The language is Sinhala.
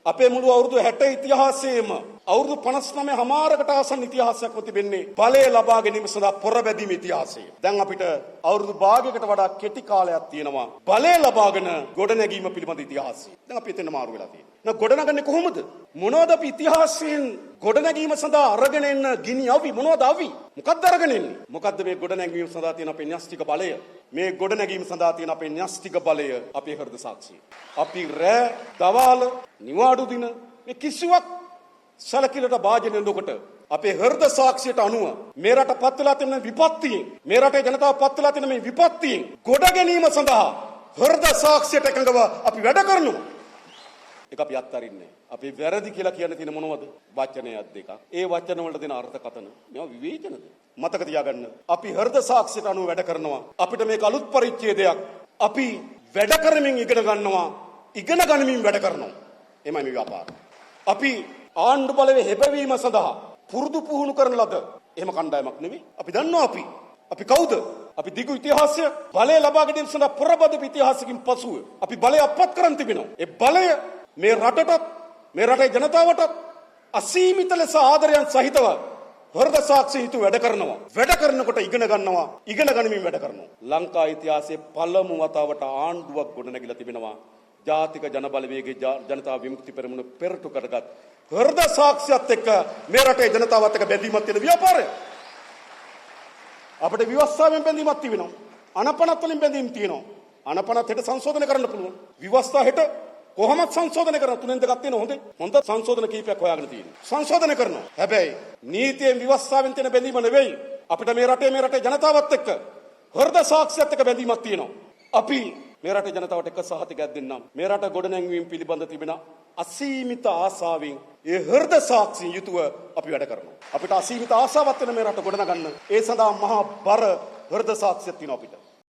අපේ මුළු අවුරුදු 60 ඉතිහාසයේම අවුරුදු 59 හමාරකට ආසන්න ඉතිහාසයක් තිබෙන්නේ බලය ලබා ගැනීම සඳහා පොරබැදීම ඉතිහාසය. දැන් අපිට අවුරුදු භාගයකට වඩා කෙටි කාලයක් තියෙනවා බලය ලබාගෙන ගොඩනැගීම පිළිබඳ ඉතිහාසය. දැන් අපි එතන මාරු වෙලා තියෙනවා. දැන් ගොඩනගන්නේ කොහොමද? මොනවද අපි ඉතිහාසයෙන් ගොඩනැගීම සඳහා අරගෙන එන්න ගිනි අවි මොනවද අවි? මොකක්ද අරගෙන එන්නේ? මොකක්ද මේ ගොඩනැගීම සඳහා තියෙන අපේ න්‍යෂ්ටික බලය? මේ ගොඩනැගීම සඳහා තියෙන අපේ න්‍යෂ්ටික බලය අපේ හෘද සාක්ෂිය. අපි රෑ දවාල නිවාඩු දින මේ කිසිවක් සලකිලට භාජනය නොකොට අපේ හෘද සාක්ෂියට අනුව මේ රට පත් වෙලා තියෙන විපත්තියෙන් මේ රටේ ජනතාව පත් වෙලා තියෙන මේ විපත්තියෙන් ගොඩ ගැනීම සඳහා හෘද සාක්ෂියට එකඟව අපි වැඩ කරනවා. ඒක අපි අත්හරින්නේ. අපි වැරදි කියලා කියන්න තියෙන මොනවද? වචනයක් දෙකක්. ඒ වචන වලට දෙන අර්ථකථන මේවා විවේචනද? මතක තියාගන්න. අපි හෘද සාක්ෂියට අනුව වැඩ කරනවා. අපිට මේක අලුත් පරිච්ඡේදයක්. අපි වැඩ කරමින් ඉගෙන ගන්නවා. ඉගෙන ගනිමින් වැඩ කරනවා. එමය මේ ව්‍යාපාරය. අපි ආණ්ඩු බලවේ හෙබවීම සඳහා පුරුදු පුහුණු කරන ලද එහෙම කණ්ඩායමක් නෙවෙයි. අපි දන්නවා අපි කවුද? අපි දිගු ඉතිහාසය බලය ලබා ගැනීම සඳහා පොරබදපු ඉතිහාසකින් පසුව අපි බලය අපත් කරන් තිබෙනවා. ඒ බලය මේ රටටත් මේ රටේ ජනතාවටත් අසීමිත ලෙස ආදරයන් සහිතව හෘද සාක්ෂි හිතු වැඩ කරනවා. වැඩ කරනකොට ඉගෙන ගන්නවා. ඉගෙන ගනිමින් වැඩ කරනවා. ලංකා ඉතිහාසයේ පළමු වතාවට ආණ්ඩුවක් ගොඩනැගිලා තිබෙනවා. ජාතික ජනබලවේගයේ ජනතා විමුක්ති පෙරමුණ පෙරටු කරගත් හෘද සාක්ෂියත් එක්ක මේ රටේ ජනතාවත් එක්ක බැඳීමක් තියෙන ව්‍යාපාරය. අපිට විවස්ථාවෙන් බැඳීමක් තියෙනවා. අනපනත් වලින් බැඳීම් තියෙනවා. අනපනත් හෙට සංශෝධනය කරන්න පුළුවන්. විවස්ථා හෙට කොහොමද සංශෝධනය කරන තුනෙන් දෙකක් තියෙන හොඳ සංශෝධන කීපයක් හොයාගෙන තියෙනවා. සංශෝධනය කරනවා. හැබැයි නීතියෙන් විවස්ථාවෙන් තියෙන බැඳීම නෙවෙයි. අපිට මේ රටේ ජනතාවත් එක්ක හෘද සාක්ෂියත් එක්ක බැඳීමක් තියෙනවා. අපි මේ රටේ ජනතාවට එක සහතිකයක් දෙන්නම්. මේ රට ගොඩනැංවීම පිළිබඳ තිබෙන අසීමිත ආසාවෙන් ඒ හෘද සාක්ෂියෙන් යුතුව අපි වැඩ කරනවා. අපිට අසීමිත ආසාවක් වෙන මේ රට ගොඩනගන්න ඒ සඳහා මහා බර හෘද සාක්ෂියක් තියෙනවා අපිට.